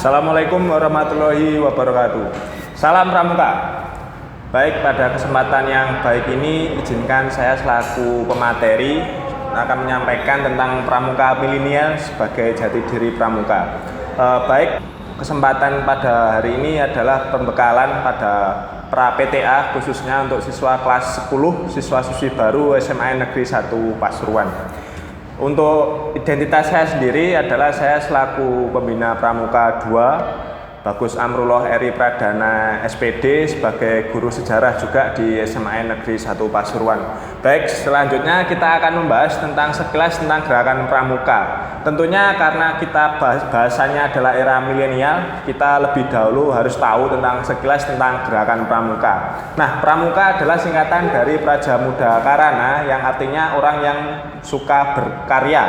Assalamualaikum warahmatullahi wabarakatuh. Salam Pramuka. Baik, pada kesempatan yang baik ini izinkan saya selaku pemateri akan menyampaikan tentang Pramuka milenial sebagai jati diri Pramuka. Baik, kesempatan pada hari ini adalah pembekalan pada pra PTA khususnya untuk siswa kelas 10, siswa-siswi baru SMA Negeri 1 Pasuruan. Untuk identitas saya sendiri adalah saya selaku pembina Pramuka 2, Bagus Amrullah Eri Pradana SPD sebagai guru sejarah juga di SMA Negeri 1 Pasuruan. Baik, selanjutnya kita akan membahas tentang sekilas tentang gerakan Pramuka. Tentunya karena kita bahasanya adalah era milenial, kita lebih dahulu harus tahu tentang sekilas tentang gerakan Pramuka. Nah, Pramuka adalah singkatan dari Praja Muda Karana yang artinya orang yang suka berkarya,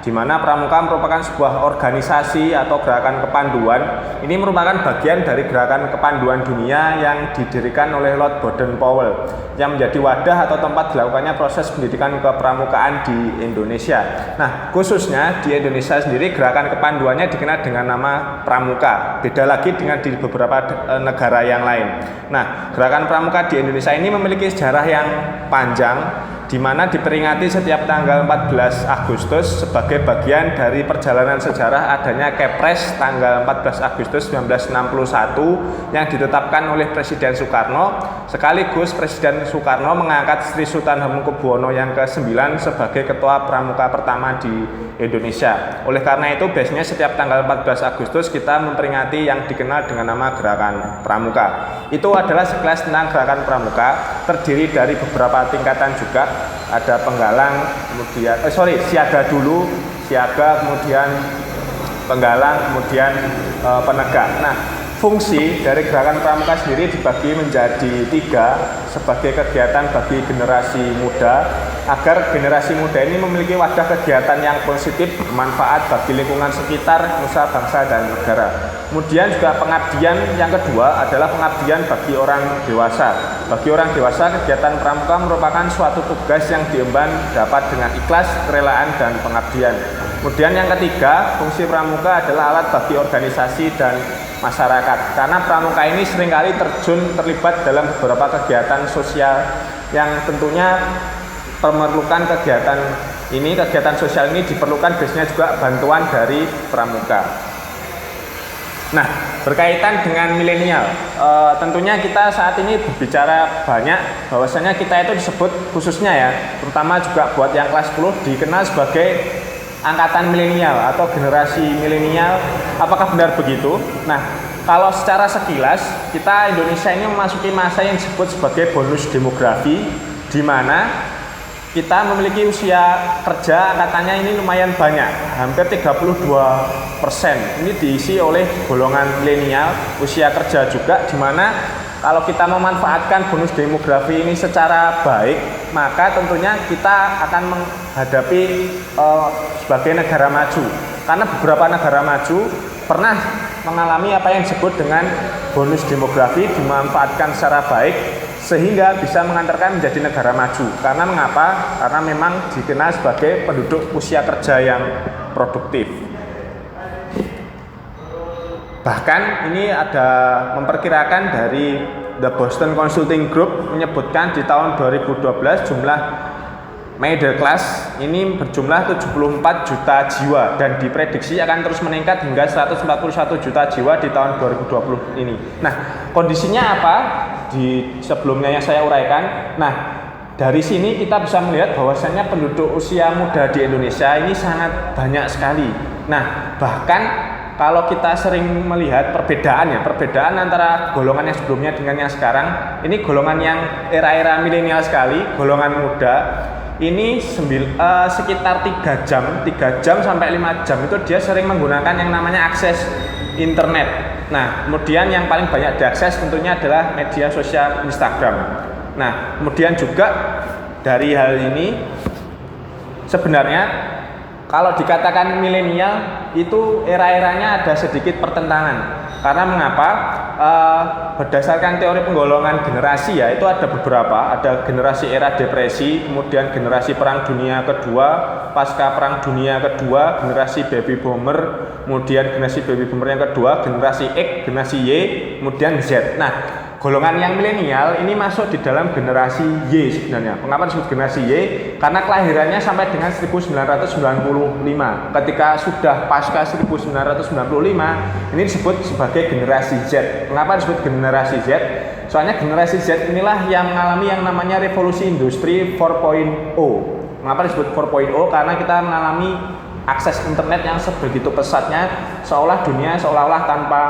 di mana Pramuka merupakan sebuah organisasi atau gerakan kepanduan. Ini merupakan bagian dari gerakan kepanduan dunia yang didirikan oleh Lord Baden-Powell yang menjadi wadah atau tempat dilakukannya proses pendidikan kepramukaan di Indonesia. Nah, khususnya di Indonesia sendiri gerakan kepanduannya dikenal dengan nama Pramuka. Beda lagi dengan di beberapa negara yang lain. Nah, gerakan Pramuka di Indonesia ini memiliki sejarah yang panjang, di mana diperingati setiap tanggal 14 Agustus sebagai bagian dari perjalanan sejarah adanya Kepres tanggal 14 Agustus 1961 yang ditetapkan oleh Presiden Soekarno, sekaligus Presiden Soekarno mengangkat Sri Sultan Hamengkubuwono yang ke-9 sebagai ketua Pramuka pertama di Indonesia. Oleh karena itu biasanya setiap tanggal 14 Agustus kita memperingati yang dikenal dengan nama Gerakan Pramuka. Itu adalah sekilas tentang Gerakan Pramuka, terdiri dari beberapa tingkatan juga. Ada penggalang, kemudian siaga dulu, siaga, kemudian penggalang, kemudian penegak. Nah, fungsi dari gerakan Pramuka sendiri dibagi menjadi 3 sebagai kegiatan bagi generasi muda, agar generasi muda ini memiliki wadah kegiatan yang positif, bermanfaat bagi lingkungan sekitar, nusa, bangsa, dan negara. Kemudian juga pengabdian yang kedua adalah pengabdian bagi orang dewasa. Bagi orang dewasa, kegiatan Pramuka merupakan suatu tugas yang diemban dapat dengan ikhlas, kerelaan, dan pengabdian. Kemudian yang ketiga, fungsi Pramuka adalah alat bagi organisasi dan masyarakat. Karena Pramuka ini seringkali terlibat dalam beberapa kegiatan sosial yang tentunya memerlukan kegiatan sosial ini diperlukan biasanya juga bantuan dari Pramuka. Nah, berkaitan dengan milenial, tentunya kita saat ini berbicara banyak bahwasanya kita itu disebut khususnya ya, terutama juga buat yang kelas 10 dikenal sebagai angkatan milenial atau generasi milenial. Apakah benar begitu? Nah, kalau secara sekilas kita Indonesia ini memasuki masa yang disebut sebagai bonus demografi, di mana kita memiliki usia kerja angkatannya ini lumayan banyak, hampir 32%. Ini diisi oleh golongan milenial, usia kerja juga, di mana kalau kita memanfaatkan bonus demografi ini secara baik, maka tentunya kita akan menghadapi sebagai negara maju. Karena beberapa negara maju pernah mengalami apa yang disebut dengan bonus demografi dimanfaatkan secara baik, sehingga bisa mengantarkan menjadi negara maju. Karena mengapa? Karena memang dikenal sebagai penduduk usia kerja yang produktif. Bahkan ini ada memperkirakan dari The Boston Consulting Group menyebutkan di tahun 2012 jumlah middle class ini berjumlah 74 juta jiwa dan diprediksi akan terus meningkat hingga 141 juta jiwa di tahun 2020 ini. Nah, kondisinya apa? Di sebelumnya yang saya uraikan. Nah, dari sini kita bisa melihat bahwasannya penduduk usia muda di Indonesia ini sangat banyak sekali. Nah, bahkan kalau kita sering melihat perbedaan antara golongan yang sebelumnya dengan yang sekarang, ini golongan yang era-era milenial sekali, golongan muda ini sekitar 3 jam sampai 5 jam itu dia sering menggunakan yang namanya akses internet. Nah, kemudian yang paling banyak diakses tentunya adalah media sosial Instagram. Nah, kemudian juga dari hal ini sebenarnya kalau dikatakan milenial itu era-eranya ada sedikit pertentangan. Karena mengapa? Berdasarkan teori penggolongan generasi ya, itu ada beberapa, ada generasi era depresi, kemudian generasi perang dunia kedua, pasca perang dunia kedua, generasi baby boomer, kemudian generasi baby boomer yang kedua, generasi X, generasi Y, kemudian Z. Nah, golongan yang milenial ini masuk di dalam generasi Y sebenarnya. Mengapa disebut generasi Y? Karena kelahirannya sampai dengan 1995. Ketika sudah pasca 1995, ini disebut sebagai generasi Z. Mengapa disebut generasi Z? Soalnya generasi Z inilah yang mengalami yang namanya revolusi industri 4.0. Mengapa disebut 4.0? Karena kita mengalami akses internet yang sebegitu pesatnya, seolah-olah tanpa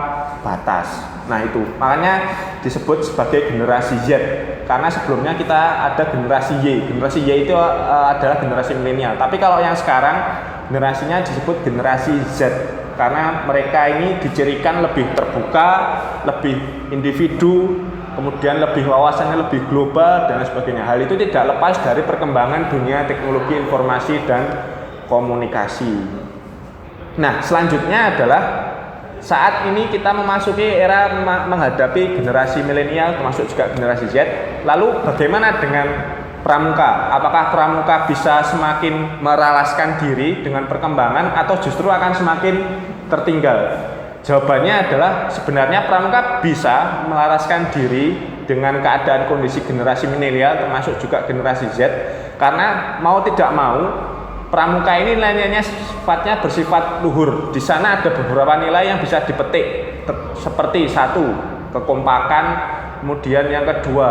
batas. Nah itu, makanya disebut sebagai generasi Z. Karena sebelumnya kita ada generasi Y. Generasi Y itu adalah generasi milenial. Tapi kalau yang sekarang generasinya disebut generasi Z. Karena mereka ini dicirikan lebih terbuka, lebih individu, kemudian lebih wawasannya lebih global dan sebagainya. Hal itu tidak lepas dari perkembangan dunia teknologi informasi dan komunikasi. Nah, selanjutnya adalah saat ini kita memasuki era menghadapi generasi milenial termasuk juga generasi Z. Lalu bagaimana dengan pramuka? Apakah pramuka bisa semakin meralaskan diri dengan perkembangan atau justru akan semakin tertinggal? Jawabannya adalah sebenarnya pramuka bisa melaraskan diri dengan keadaan kondisi generasi milenial termasuk juga generasi Z, karena mau tidak mau pramuka ini nilainya sifatnya bersifat luhur. Di sana ada beberapa nilai yang bisa dipetik, seperti satu, kekompakan, kemudian yang kedua,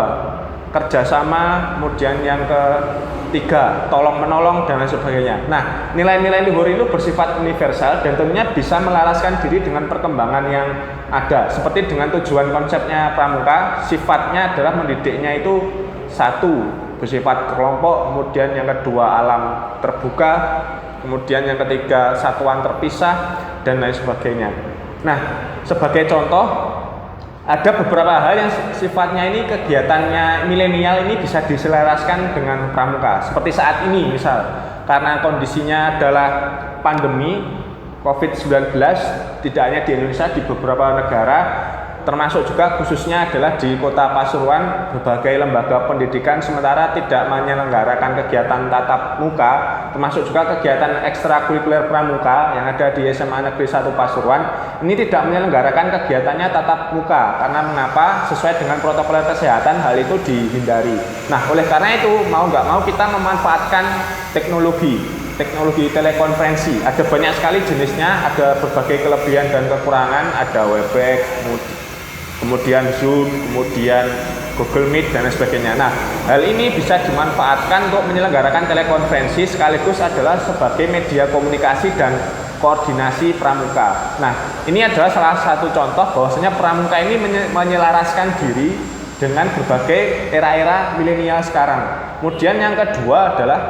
kerjasama, kemudian yang ketiga, tolong menolong dan lain sebagainya. Nah, nilai-nilai luhur itu bersifat universal dan tentunya bisa melaraskan diri dengan perkembangan yang ada. Seperti dengan tujuan konsepnya pramuka, sifatnya adalah mendidiknya itu satu, bersifat kelompok, kemudian yang kedua alam terbuka, kemudian yang ketiga satuan terpisah dan lain sebagainya. Nah, sebagai contoh ada beberapa hal yang sifatnya ini kegiatannya milenial ini bisa diselaraskan dengan pramuka. Seperti saat ini misal, karena kondisinya adalah pandemi COVID-19, tidak hanya di Indonesia, di beberapa negara, termasuk juga khususnya adalah di Kota Pasuruan, berbagai lembaga pendidikan sementara tidak menyelenggarakan kegiatan tatap muka, termasuk juga kegiatan ekstrakurikuler pramuka yang ada di SMA Negeri 1 Pasuruan, ini tidak menyelenggarakan kegiatannya tatap muka. Karena mengapa? Sesuai dengan protokol kesehatan, hal itu dihindari. Nah, oleh karena itu, mau nggak mau kita memanfaatkan teknologi telekonferensi. Ada banyak sekali jenisnya, ada berbagai kelebihan dan kekurangan, ada Webex, kemudian Zoom, kemudian Google Meet dan sebagainya. Nah, hal ini bisa dimanfaatkan untuk menyelenggarakan telekonferensi sekaligus adalah sebagai media komunikasi dan koordinasi pramuka. Nah, ini adalah salah satu contoh bahwasanya pramuka ini menyelaraskan diri dengan berbagai era-era milenial sekarang. Kemudian yang kedua adalah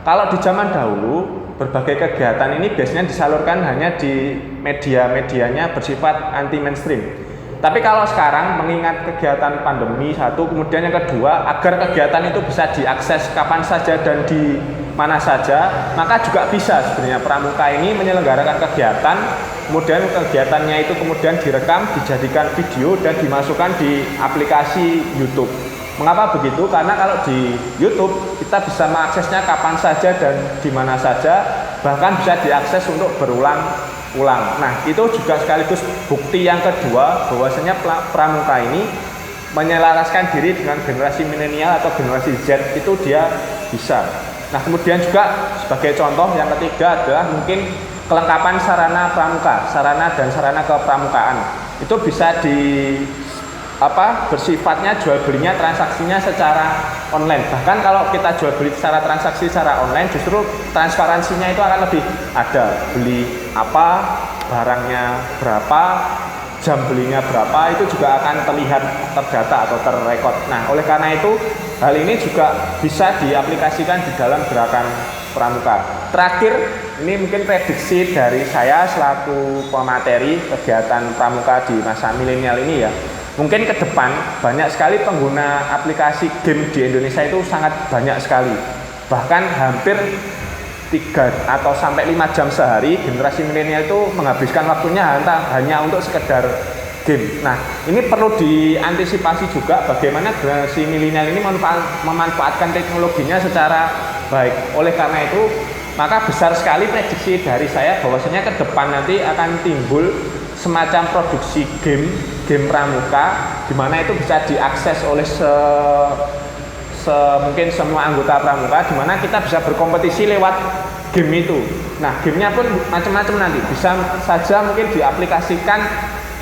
kalau di zaman dahulu berbagai kegiatan ini biasanya disalurkan hanya di media-medianya bersifat anti mainstream. Tapi kalau sekarang mengingat kegiatan pandemi satu, kemudian yang kedua agar kegiatan itu bisa diakses kapan saja dan di mana saja, maka juga bisa sebenarnya pramuka ini menyelenggarakan kegiatan, kemudian kegiatannya itu kemudian direkam, dijadikan video dan dimasukkan di aplikasi YouTube. Mengapa begitu? Karena kalau di YouTube kita bisa mengaksesnya kapan saja dan di mana saja, bahkan bisa diakses untuk berulang-ulang. Nah, itu juga sekaligus bukti yang kedua bahwasanya pramuka ini menyelaraskan diri dengan generasi milenial atau generasi Z, itu dia bisa. Nah, kemudian juga sebagai contoh yang ketiga adalah mungkin kelengkapan sarana pramuka, sarana dan sarana kepramukaan. Itu bisa bersifatnya jual belinya transaksinya secara online. Bahkan kalau kita jual beli secara transaksi secara online, justru transparansinya itu akan lebih ada, beli apa, barangnya berapa, jam belinya berapa, itu juga akan terlihat, terdata atau terrekod. Nah, oleh karena itu hal ini juga bisa diaplikasikan di dalam gerakan pramuka. Terakhir, ini mungkin prediksi dari saya selaku pemateri kegiatan pramuka di masa milenial ini ya. Mungkin ke depan banyak sekali pengguna aplikasi game di Indonesia itu sangat banyak sekali. Bahkan hampir 3 atau sampai 5 jam sehari generasi milenial itu menghabiskan waktunya hanya untuk sekedar game. Nah, ini perlu diantisipasi juga bagaimana generasi milenial ini memanfaatkan teknologinya secara baik. Oleh karena itu, maka besar sekali prediksi dari saya bahwasanya ke depan nanti akan timbul semacam produksi game pramuka, di mana itu bisa diakses oleh mungkin semua anggota pramuka, di mana kita bisa berkompetisi lewat game itu. Nah, gamenya pun macam-macam nanti, bisa saja mungkin diaplikasikan.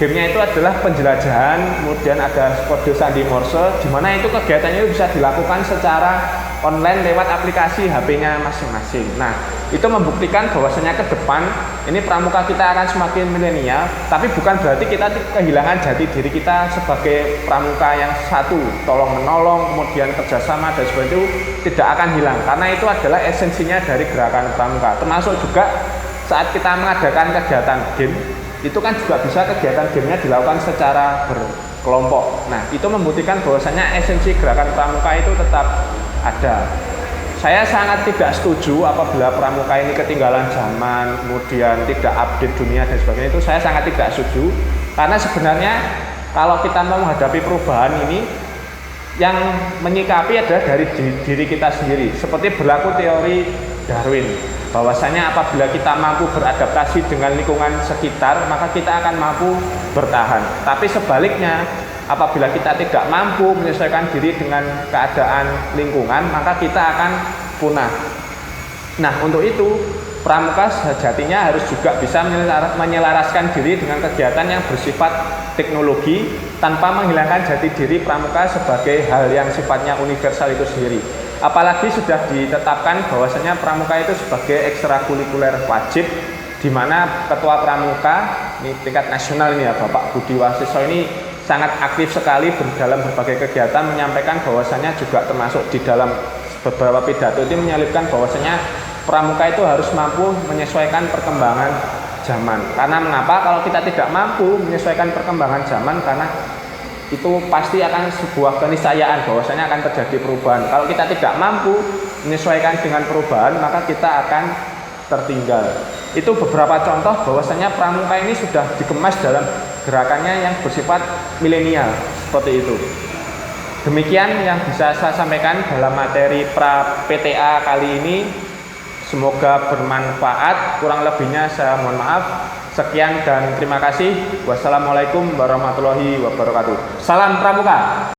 Gamenya itu adalah penjelajahan, kemudian ada kode sandi Morse, di mana itu kegiatannya itu bisa dilakukan secara online lewat aplikasi HP-nya masing-masing. Nah, itu membuktikan bahwasanya ke depan ini pramuka kita akan semakin milenial, tapi bukan berarti kita kehilangan jati diri kita sebagai pramuka yang satu, tolong menolong, kemudian kerjasama dan sebagainya itu tidak akan hilang, karena itu adalah esensinya dari gerakan pramuka. Termasuk juga saat kita mengadakan kegiatan game, itu kan juga bisa kegiatan gamenya dilakukan secara berkelompok. Nah, itu membuktikan bahwasanya esensi gerakan pramuka itu tetap ada. Saya sangat tidak setuju apabila pramuka ini ketinggalan zaman, kemudian tidak update dunia dan sebagainya. Itu saya sangat tidak setuju, karena sebenarnya kalau kita mau menghadapi perubahan ini, yang menyikapi adalah dari diri kita sendiri. Seperti berlaku teori Darwin, bahwasanya apabila kita mampu beradaptasi dengan lingkungan sekitar, maka kita akan mampu bertahan. Tapi sebaliknya, apabila kita tidak mampu menyesuaikan diri dengan keadaan lingkungan, maka kita akan punah. Nah, untuk itu pramuka sejatinya harus juga bisa menyelaraskan diri dengan kegiatan yang bersifat teknologi tanpa menghilangkan jati diri pramuka sebagai hal yang sifatnya universal itu sendiri. Apalagi sudah ditetapkan bahwasanya pramuka itu sebagai ekstrakurikuler wajib, di mana Ketua Pramuka ini tingkat nasional ini ya, Bapak Budi Wasiso ini sangat aktif sekali dalam berbagai kegiatan, menyampaikan bahwasanya juga termasuk di dalam beberapa pidato itu menyelipkan bahwasanya pramuka itu harus mampu menyesuaikan perkembangan zaman. Karena mengapa? Kalau kita tidak mampu menyesuaikan perkembangan zaman, karena itu pasti akan sebuah keniscayaan bahwasanya akan terjadi perubahan. Kalau kita tidak mampu menyesuaikan dengan perubahan, maka kita akan tertinggal. Itu beberapa contoh bahwasanya pramuka ini sudah dikemas dalam gerakannya yang bersifat milenial seperti itu. Demikian yang bisa saya sampaikan dalam materi pra PTA kali ini. Semoga bermanfaat. Kurang lebihnya saya mohon maaf. Sekian dan terima kasih. Wassalamualaikum warahmatullahi wabarakatuh. Salam pramuka.